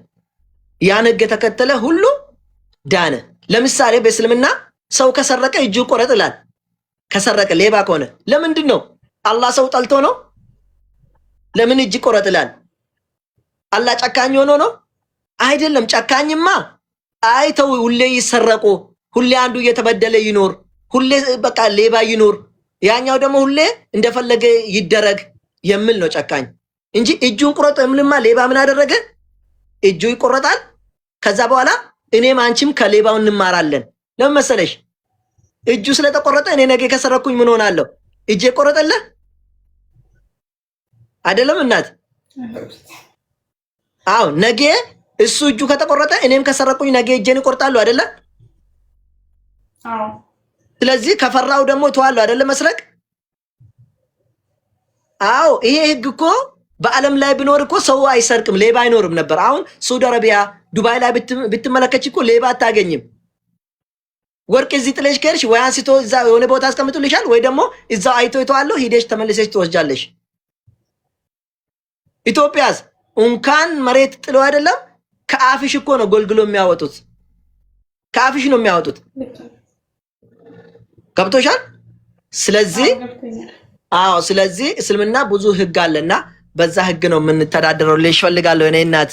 ያን ህግ ተከተለ ሁሉ ዳነ። ለምሳሌ በእስልምና ሰው ከሰረቀ እጁ ቆረጥ ይላል። ከሰረቀ ሌባ ከሆነ ለምንድን ነው? አላህ ሰው ጠልቶ ነው? ለምን እጅ ቆረጥ ይላል? አላህ ጨካኝ ሆኖ ነው? አይደለም። ጨካኝማ አይተው ሁሌ ይሰረቁ፣ ሁሌ አንዱ እየተበደለ ይኖር፣ ሁሌ በቃ ሌባ ይኖር፣ ያኛው ደግሞ ሁሌ እንደፈለገ ይደረግ የሚል ነው ጨካኝ እንጂ እጁን ቆረጥ የምልማ ሌባ ምን አደረገ? እጁ ይቆረጣል። ከዛ በኋላ እኔም አንቺም ከሌባው እንማራለን። ለምን መሰለሽ? እጁ ስለተቆረጠ እኔ ነገ ከሰረኩኝ ምን ሆናለሁ? እጄ ቆረጠለ አይደለም እናት? አዎ ነገ እሱ እጁ ከተቆረጠ እኔም ከሰረኩኝ ነገ እጄን ይቆርጣሉ አይደለ? አዎ። ስለዚህ ከፈራው ደግሞ ተዋለው አይደለ መስረቅ? አዎ። ይሄ ህግ እኮ በአለም ላይ ቢኖር እኮ ሰው አይሰርቅም፣ ሌባ አይኖርም ነበር። አሁን ሳውዲ አረቢያ፣ ዱባይ ላይ ብትመለከች እኮ ሌባ አታገኝም። ወርቅ እዚህ ጥለሽ ከርሽ ወይ አንስቶ እዛ የሆነ ቦታ አስቀምጡልሻል፣ ወይ ደግሞ እዛው አይቶ ይተዋለው ሂደሽ ተመልሰሽ ትወስጃለሽ። ኢትዮጵያስ እንኳን መሬት ጥሎ አይደለም ከአፍሽ እኮ ነው ጎልግሎ የሚያወጡት። ከአፍሽ ነው የሚያወጡት። ገብቶሻል? ስለዚህ አዎ፣ ስለዚህ እስልምና ብዙ ህግ አለና በዛ ህግ ነው የምንተዳደረው። ልሽ ፈልጋለሁ እኔ እናት